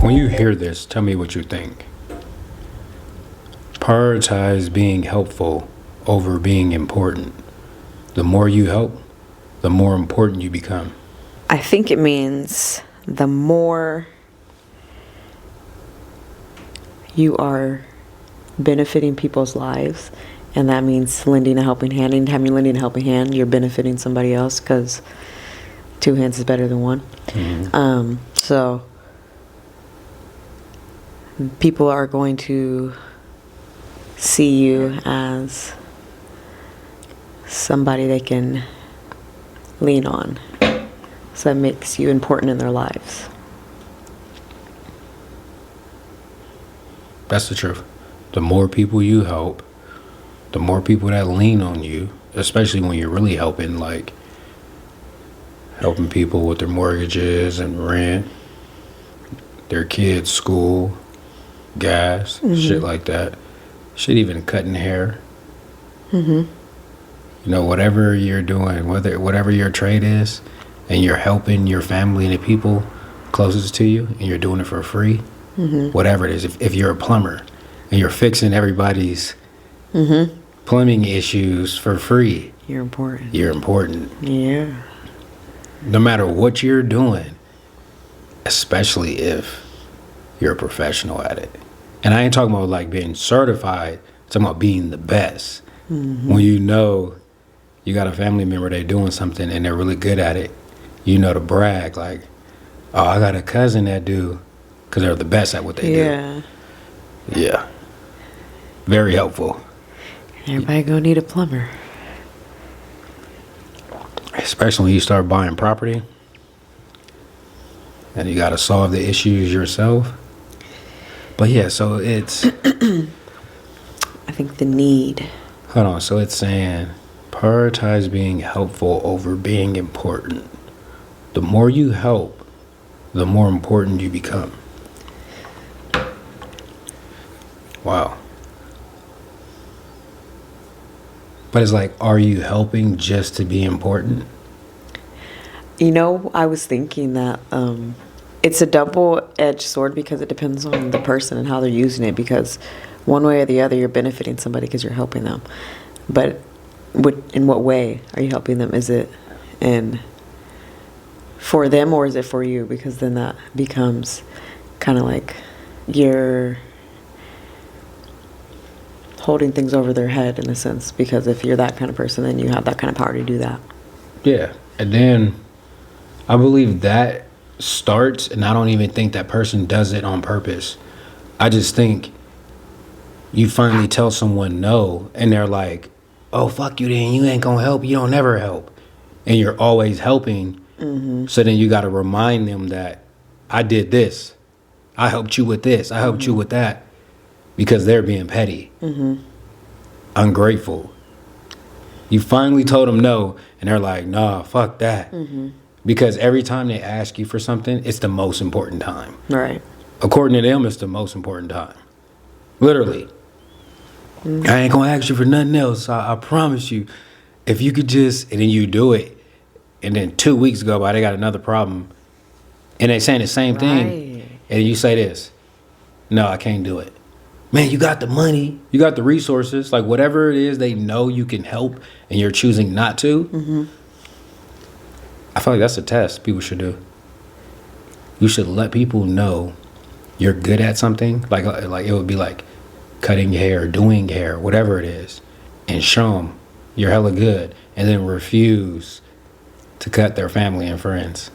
When you hear this, tell me what you think. Prioritize being helpful over being important. The more you help, the more important you become. I think it means the more you are benefiting people's lives, and that means lending a helping hand. Anytime you're lending a helping hand, you're benefiting somebody else, because two hands is better than one. Mm-hmm. So people are going to see you as somebody they can lean on. So that makes you important in their lives. That's the truth. The more people you help, the more people that lean on you, especially when you're really helping, like helping people with their mortgages and rent, their kids' school, gas, shit like that. Shit, even cutting hair. You know, whatever you're doing, whatever your trade is, and you're helping your family and the people closest to you, and you're doing it for free, whatever it is. If you're a plumber and you're fixing everybody's plumbing issues for free, You're important. you're important. Yeah. No matter what you're doing, especially if you're a professional at it. And I ain't talking about like being certified, I'm talking about being the best. When you know you got a family member, they doing something and they're really good at it, you know, to brag like, oh, I got a cousin that do, because they're the best at what they do. Yeah. Very helpful. Everybody gonna need a plumber. Especially when you start buying property and you got to solve the issues yourself. But yeah, so it's... I think the need. Hold on, so it's saying prioritize being helpful over being important. The more you help, the more important you become. Wow. But it's like, are you helping just to be important? You know, I was thinking that it's a double-edged sword, because it depends on the person and how they're using it, because one way or the other, you're benefiting somebody because you're helping them. But in what way are you helping them? Is it for them, or is it for you? Because then that becomes kind of like you're holding things over their head in a sense, because if you're that kind of person, then you have that kind of power to do that. Yeah. And then I believe that starts, and I don't even think that person does it on purpose. I just think you finally tell someone no, and they're like, oh, fuck you then, you ain't gonna help, you don't never help. And you're always helping. So then you got to remind them that I did this, I helped you with this, I helped you with that, because they're being petty, ungrateful. You finally told them no, and they're like, nah, fuck that. Because every time they ask you for something, it's the most important time. Right. According to them, it's the most important time. Literally. I ain't gonna ask you for nothing else. I promise you. If you could just, and then you do it, and then 2 weeks go by, they got another problem, and they saying the same thing, and you say this, no, I can't do it. Man, you got the money, you got the resources, like whatever it is they know you can help, and you're choosing not to. I feel like that's a test people should do. You should let people know you're good at something, like it would be like cutting hair, doing hair, whatever it is, and show them you're hella good, and then refuse to cut their family and friends.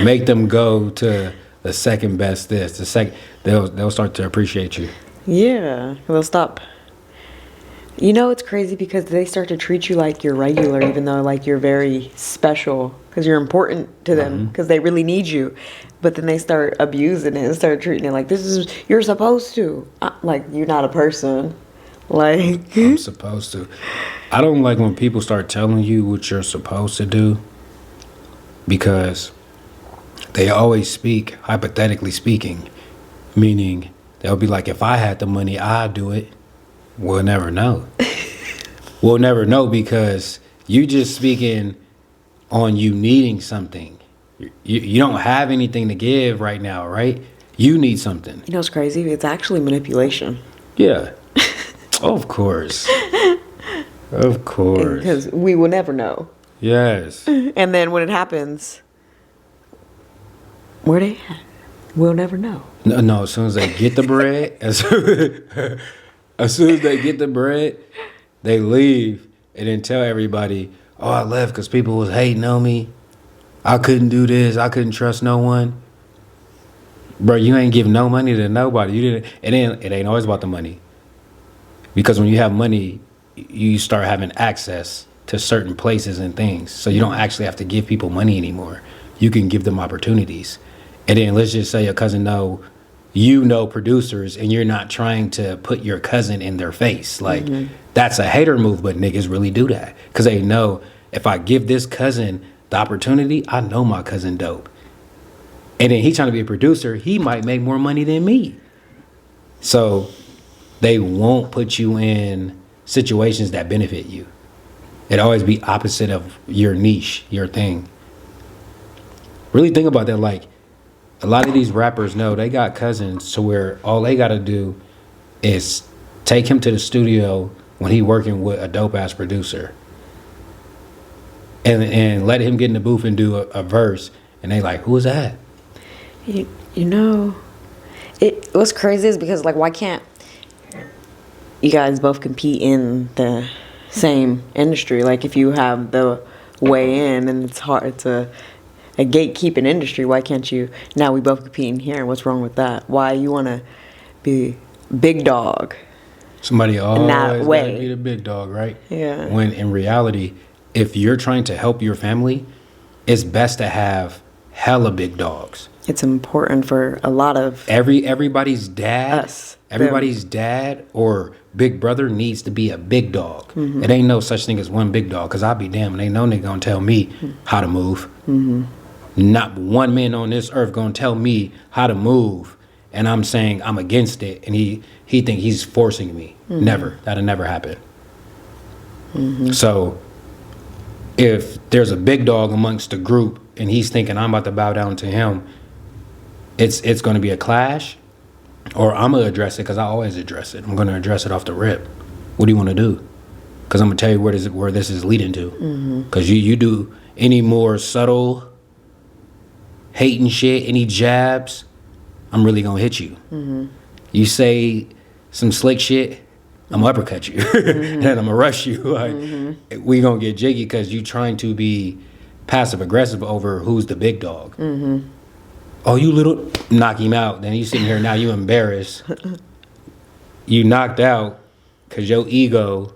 Make them go to the second best this, the second, they'll start to appreciate you. Yeah, they'll stop. You know, it's crazy because they start to treat you like you're regular, even though like you're very special, because you're important to them, because they really need you. But then they start abusing it and start treating it like this is, you're supposed to. Like, you're not a person. Like, I'm supposed to. I don't like when people start telling you what you're supposed to do, because they always speak, hypothetically speaking, meaning they'll be like, if I had the money, I'd do it. We'll never know. We'll never know, because you just speaking on you needing something. You don't have anything to give right now, right? You need something. You know what's crazy? It's actually manipulation. Yeah. Of course. Of course. Because we will never know. Yes. And then when it happens, where they at? We'll never know. No, as soon as they get the bread, as soon as they get the bread, they leave and then tell everybody, oh, I left because people was hating on me. I couldn't do this. I couldn't trust no one. Bro, you ain't give no money to nobody. You didn't. It ain't always about the money. Because when you have money, you start having access to certain places and things. So you don't actually have to give people money anymore. You can give them opportunities. And then let's just say your cousin know producers, and you're not trying to put your cousin in their face. Like, that's a hater move, but niggas really do that. Because they know, if I give this cousin the opportunity, I know my cousin dope. And then he trying to be a producer, he might make more money than me. So they won't put you in situations that benefit you. It always be opposite of your niche, your thing. Really think about that. Like, a lot of these rappers know they got cousins to where all they got to do is take him to the studio when he working with a dope ass producer, and let him get in the booth and do a verse, and they like, who is that? You know, what's crazy is because, like, why can't you guys both compete in the same industry? Like, if you have the way in and it's hard, it's a gatekeeping industry, why can't you? Now we both compete in here. What's wrong with that? Why you want to be big dog? Somebody always got to be the big dog, right? Yeah. When in reality, if you're trying to help your family, it's best to have hella big dogs. It's important for a lot of everybody's dad. Us. Everybody's dad or big brother needs to be a big dog. Mm-hmm. It ain't no such thing as one big dog, because I'll be damned. Ain't no nigga gonna tell me how to move. Mm-hmm. Not one man on this earth gonna tell me how to move, and I'm saying I'm against it, and he think he's forcing me. Mm-hmm. Never. That'll never happen. Mm-hmm. So if there's a big dog amongst the group and he's thinking I'm about to bow down to him, it's going to be a clash, or I'm going to address it, because I always address it. I'm going to address it off the rip. What do you want to do? Because I'm going to tell you where this is leading to. Because Mm-hmm. you do any more subtle hating shit, any jabs, I'm really going to hit you. Mm-hmm. You say some slick shit, I'm gonna uppercut you. And I'm gonna rush you. Like, we gonna get jiggy because you trying to be passive aggressive over who's the big dog. Mm-hmm. Oh, you little, knock him out. Then you sitting here now, you embarrassed. You knocked out because your ego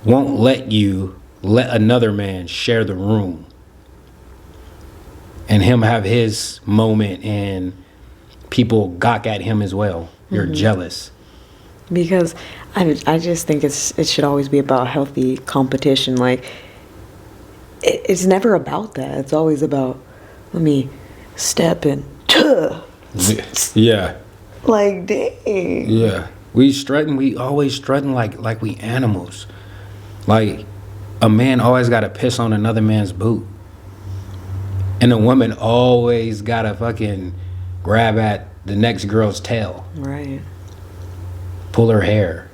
won't let you let another man share the room and him have his moment, and people gawk at him as well. You're jealous. Because I just think it should always be about healthy competition. Like, it's never about that. It's always about, let me step in. Yeah. Like, dang. Yeah. We always strutting like we animals. Like, a man always got to piss on another man's boot. And a woman always got to fucking grab at the next girl's tail. Right. Pull her hair.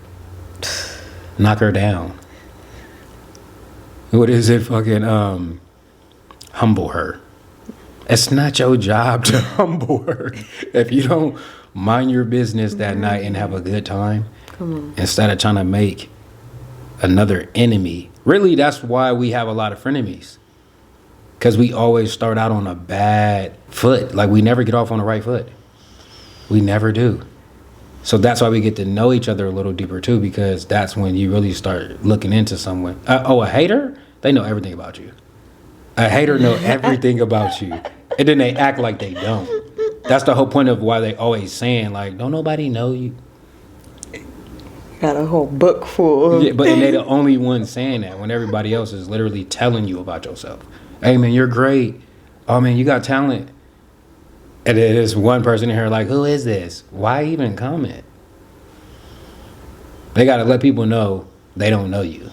Knock her down. What is it? Fucking humble her. It's not your job to humble her. If you don't mind your business that night and have a good time, Come on. instead of trying to make another enemy. Really, that's why we have a lot of frenemies. Because we always start out on a bad foot. Like, we never get off on the right foot. We never do. So that's why we get to know each other a little deeper too, because that's when you really start looking into someone. A hater? They know everything about you. A hater know everything about you. And then they act like they don't. That's the whole point of why they always saying, like, don't nobody know you. Got a whole book full. Yeah, but they the only one saying that when everybody else is literally telling you about yourself. Hey, man, you're great. Oh, man, you got talent. And then there's one person in here like, who is this? Why even comment? They got to let people know they don't know you.